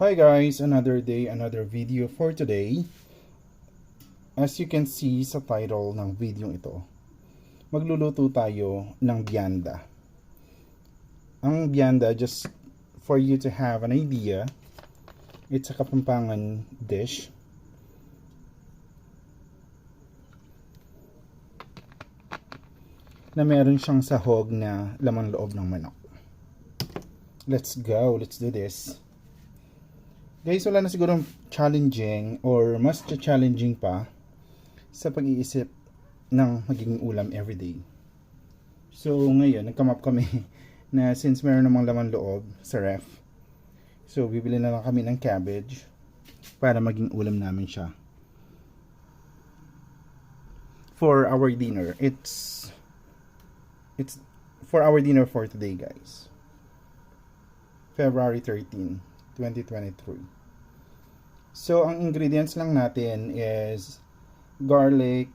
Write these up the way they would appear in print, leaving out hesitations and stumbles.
Hi guys, another day, another video for today. As you can see sa title ng video ito, magluluto tayo ng bianda. Ang bianda, just for you to have an idea, it's a Kapampangan dish. Na meron siyang sahog na laman loob ng manok. Let's go, let's do this. Guys, wala na siguro challenging or mas challenging pa sa pag-iisip ng magiging ulam everyday. So ngayon, nag-come up kami na since meron namang laman loob sa ref, so bibili na lang kami ng cabbage para maging ulam namin siya for our dinner. It's for our dinner for today, guys. February 13, 2023. So, ang ingredients lang natin is garlic,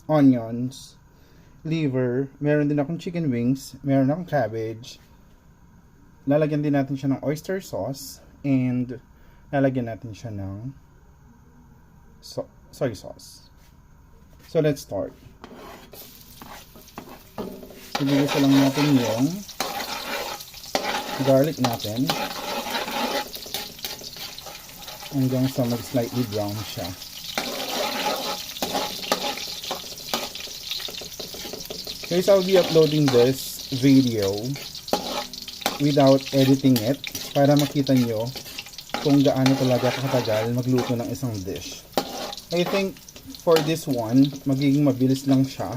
onions, liver, meron din akong chicken wings, meron akong cabbage. Lalagyan din natin siya ng oyster sauce and lalagyan natin siya ng soy sauce. So, let's start. Igigisa lang natin yung garlic natin hanggang sa mag-slightly brown siya. Guys, I'll be uploading this video without editing it para makita nyo kung gaano talaga katagal magluto ng isang dish. I think for this one, magiging mabilis lang siya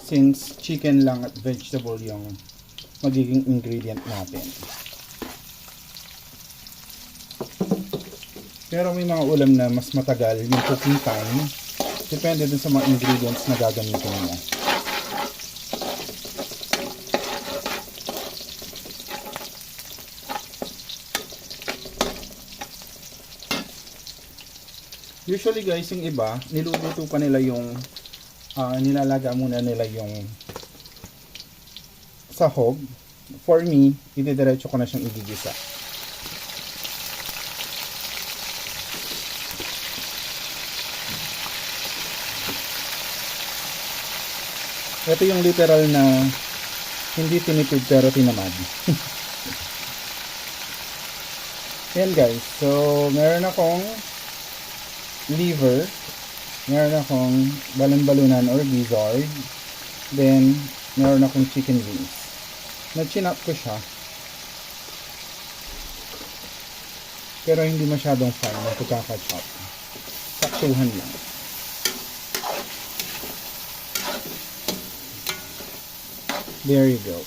since chicken lang at vegetable yung magiging ingredient natin. Pero may mga ulam na mas matagal yung cooking time. Depende dun sa mga ingredients na gagamitin mo. Usually guys, yung iba, niluluto pa nila yung nilalaga muna nila yung sahog. For me, ididiretso ko na siyang igigisa. Ito yung literal na hindi tinipid pero tinamad. Yan guys. So, meron akong liver. Meron akong balon-balunan or gizzard. Then, meron akong chicken wings. Na-chin-up ko siya. Pero hindi masyadong fine na pagkaka-chop. Saktuhan lang. There you go.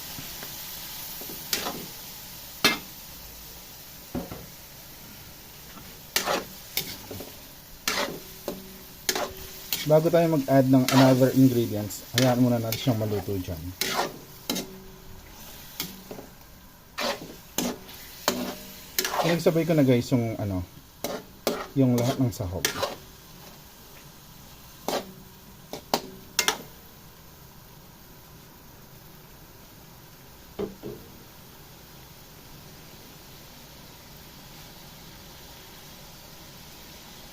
Bago tayo mag-add ng another ingredients, hayaan muna natin siyang maluto dyan. Pinagsabay ko na guys yung lahat ng sahog.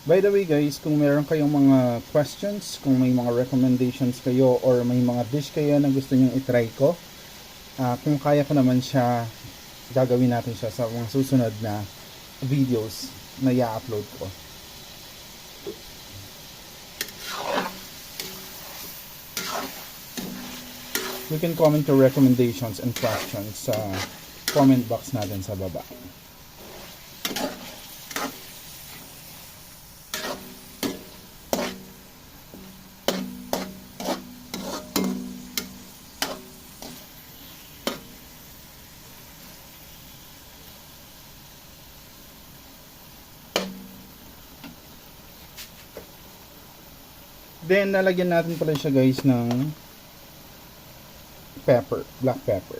By the way guys, kung meron kayong mga questions, kung may mga recommendations kayo or may mga dish kayo na gusto nyong itry ko, kung kaya ko naman siya, gagawin natin siya sa mga susunod na videos na i-upload ko. You can comment your recommendations and questions sa comment box natin sa baba. Then, lalagyan natin pala siya guys ng pepper, black pepper.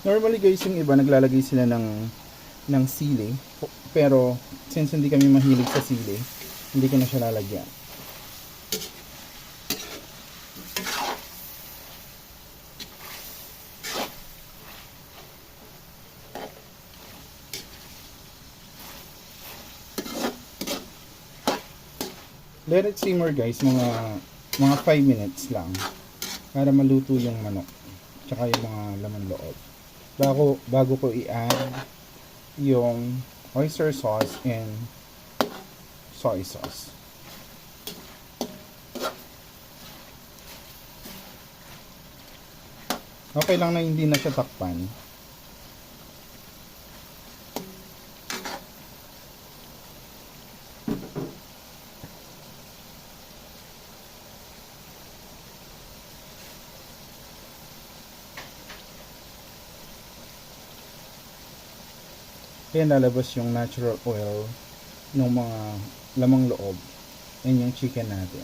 Normally guys, yung iba naglalagay sila ng ng sili. Pero since hindi kami mahilig sa sili, hindi ko na siya lalagyan. Let it simmer guys, mga 5 minutes lang para maluto yung manok tsaka yung mga laman loob. Bago ko i-add yung oyster sauce and soy sauce. Okay lang na hindi na siya takpan. Kaya lalabas yung natural oil ng mga lamang loob and yung chicken natin.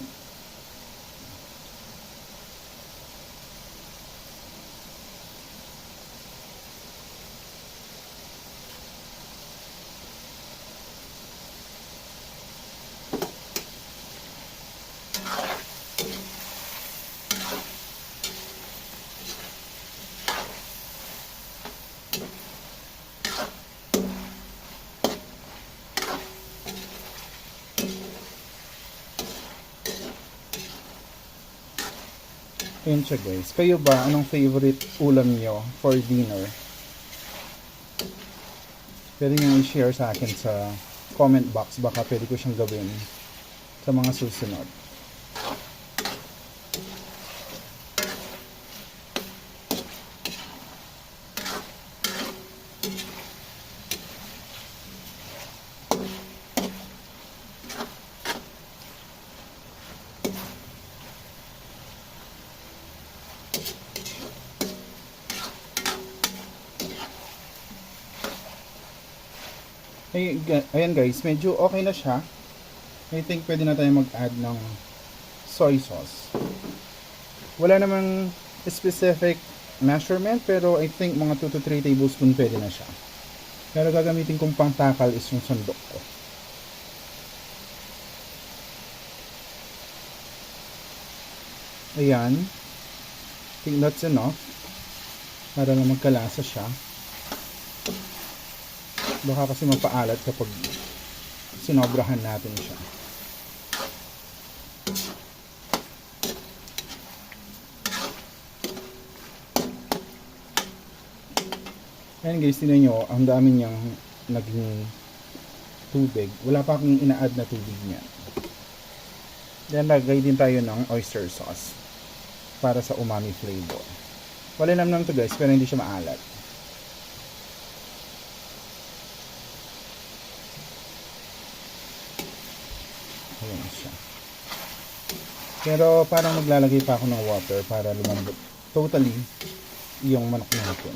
Ayan siya guys. Kayo ba, anong favorite ulam nyo for dinner? Pwede nyo i-share sa akin sa comment box. Baka pwede ko siyang gawin sa mga susunod. Ayan guys, medyo okay na siya. I think pwede na tayo mag-add ng soy sauce. Wala namang specific measurement, pero I think mga 2 to 3 tablespoon pwede na siya. Pero gagamitin kong pangtakal is yung sandok ko. Ayan. I think that's enough para na magkalasa siya. Baka kasi mapaalat kapag sinobrahan natin siya. Ayan guys, tingnan nyo, ang dami niyang naging tubig. Wala pa akong ina-add na tubig niya. Then lagay din tayo ng oyster sauce para sa umami flavor. Wala naman to guys, pero hindi siya maalat. Ayan siya. Pero parang maglalagay pa ako ng water para lumambot totally yung manok natin.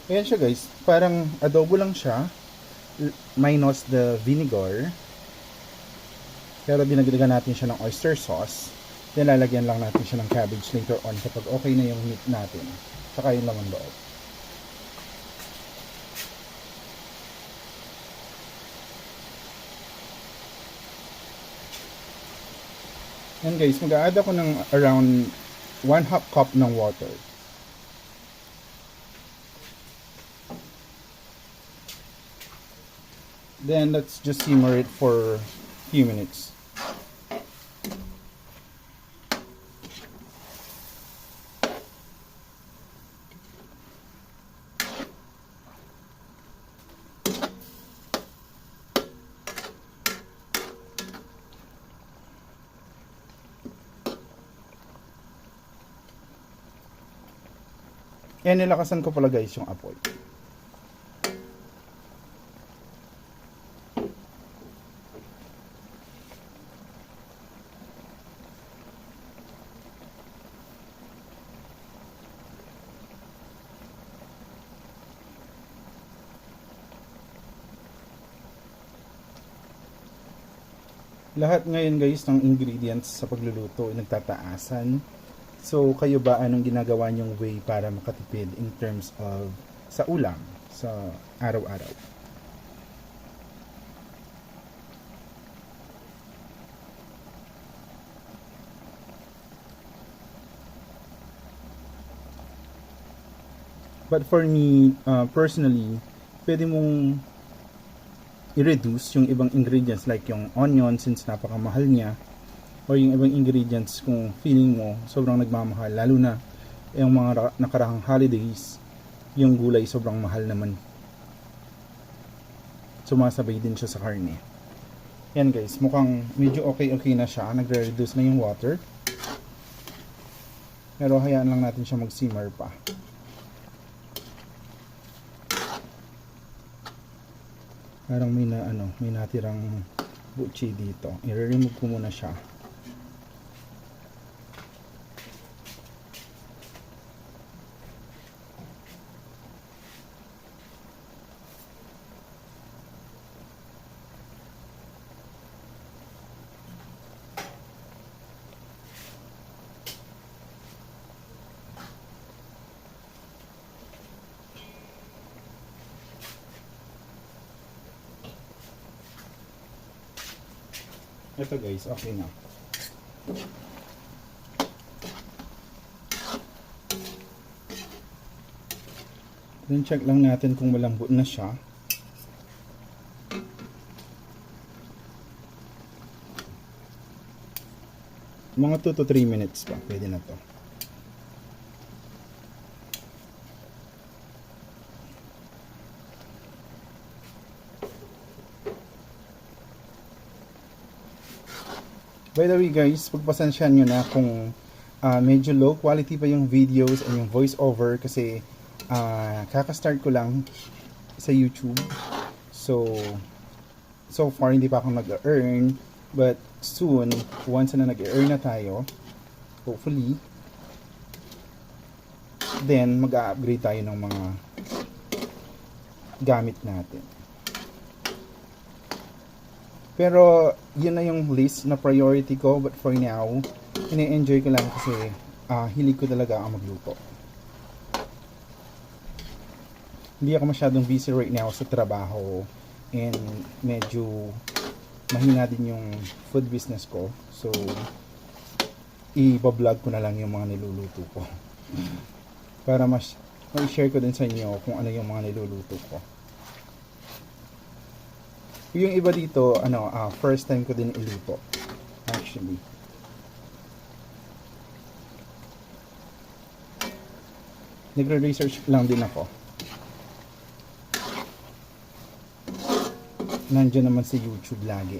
Ayan siya guys. Parang adobo lang siya minus the vinegar. Pero dinagdagan natin siya ng oyster sauce. Then lalagyan lang natin siya ng cabbage later on kapag okay na yung meat natin. Saka yung laman loob. And guys, mag-a-add ako ng around 1/2 cup ng water. Then let's just simmer it for a few minutes. Yan, nilakasan ko pala guys yung apoy. Lahat ngayon guys ng ingredients sa pagluluto ay nagtataasan So, kayo ba, anong ginagawa niyong way para makatipid in terms of sa ulam, sa araw-araw? But for me, personally, pwede mong i-reduce yung ibang ingredients like yung onion since napakamahal niya, or yung ibang ingredients kung feeling mo sobrang nagmamahal, lalo na yung mga nakarahang holidays, yung gulay sobrang mahal naman, sumasabay din siya sa karne. Yan guys, mukhang medyo okay na siya, nagre-reduce na yung water, pero hayaan lang natin siya mag-simmer pa. Parang may natirang butchi dito. I-remove ko muna siya. Ito guys, okay na. Then check lang natin kung malambot na siya. Mga 2 to 3 minutes pa, pwede na to. By the way guys, pagpasensyahan nyo na kung medyo low quality pa yung videos and yung voice over kasi kaka-start ko lang sa YouTube. So far hindi pa ako nag-earn, but soon, once na nag-earn na tayo, hopefully, then mag-upgrade tayo ng mga gamit natin. Pero yun na yung list na priority ko, but for now, ini-enjoy ko lang kasi hilig ko talaga ang magluto. Hindi ako masyadong busy right now sa trabaho and medyo mahina din yung food business ko. So, i-vlog ko na lang yung mga niluluto ko. Para ma-share ko din sa inyo kung ano yung mga niluluto ko. Yung iba dito, first time ko din iluto. Actually. Nagre-research lang din ako. Nandiyan naman sa YouTube lagi.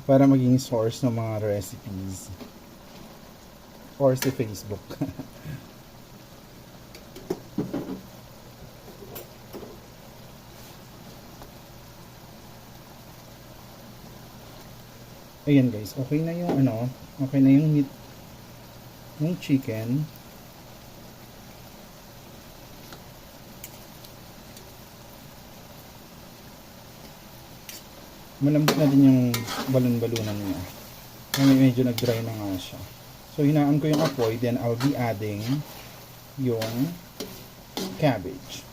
Para maging source ng mga recipes. Or sa Facebook. Ayan guys, okay na yung okay na yung meat, yung chicken. Malambot na din yung balon-balunan niya. Medyo nag-dry na nga siya. So hinaan ko yung apoy, then I'll be adding yung cabbage.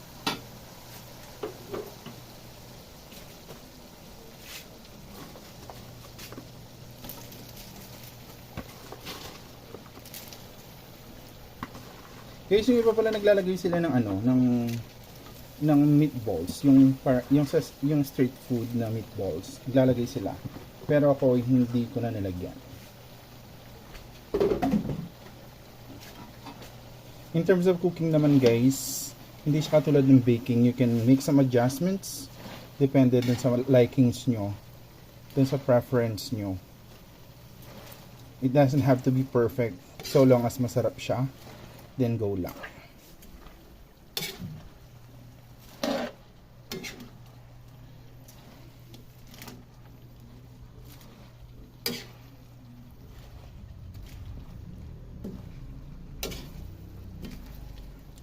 Guys, yung iba pala naglalagay sila ng ng meatballs, yung street food na meatballs. Naglalagay sila. Pero ako hindi ko na nilagyan. In terms of cooking naman guys, hindi siya katulad ng baking. You can make some adjustments depende dun sa likings nyo, dun sa preference nyo. It doesn't have to be perfect so long as masarap siya. Then go lang.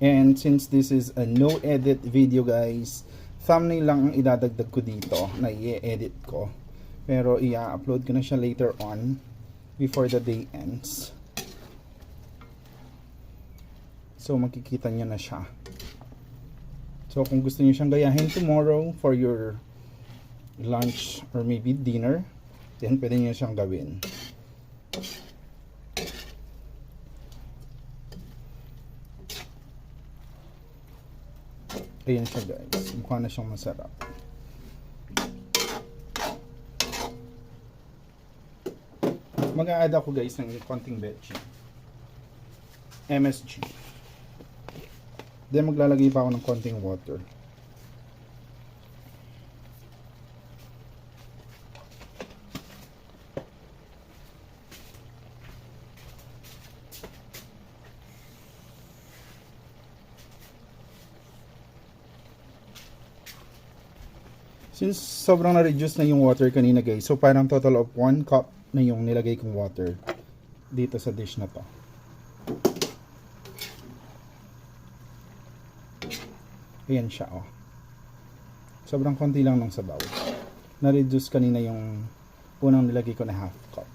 And since this is a no edit video guys, thumbnail lang ang idadagdag ko dito na i-edit ko. Pero i-upload ko na siya later on before the day ends. So makikita nyo na siya. So kung gusto niyo siyang gayahin tomorrow for your lunch or maybe dinner, then pwede niyo siyang gawin. Ayan siya guys, mukha na siyang masarap. Mag-a-add ako guys ng konting veggie, MSG. Then maglalagay pa ako ng konting water. Since sobrang na-reduce na yung water kanina guys, so parang total of 1 cup na yung nilagay kong water dito sa dish na to. Ayan siya oh. Sobrang konti lang ng sabaw. Na-reduce kanina yung unang nilagay ko na half cup.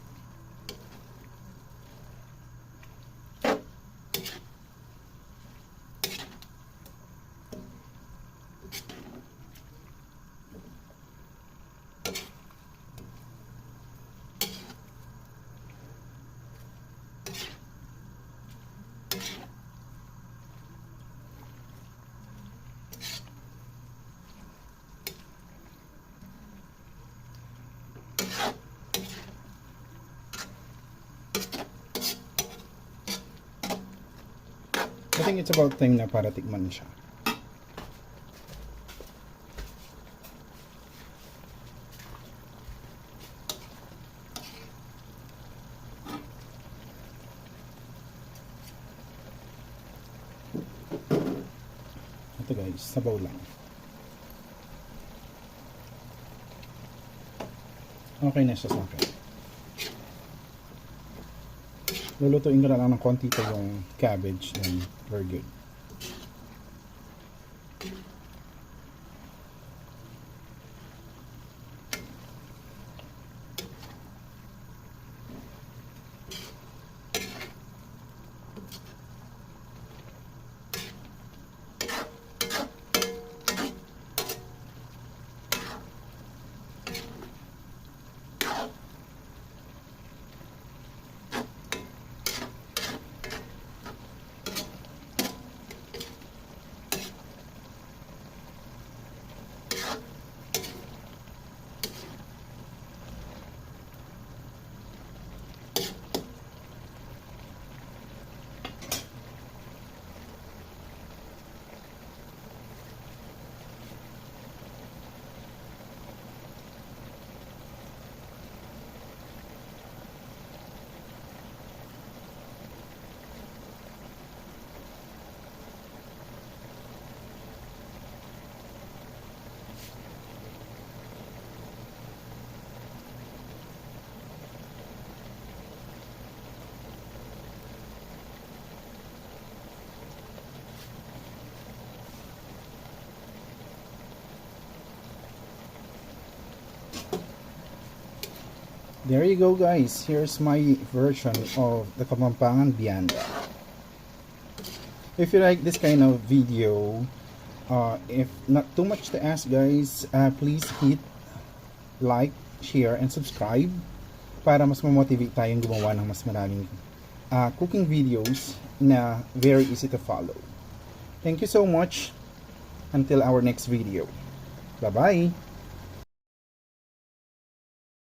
I think it's about time na para tikman siya. Ito guys, sabaw lang. Okay na siya sa akin. Lulutuin ko na lang ng konti ito yung cabbage, then we're good. There you go guys, here's my version of the Kapampangan Vianda. If you like this kind of video, if not too much to ask guys, please hit like, share, and subscribe para mas ma-motivate tayong gumawa ng mas maraming cooking videos na very easy to follow. Thank you so much. Until our next video. Bye-bye!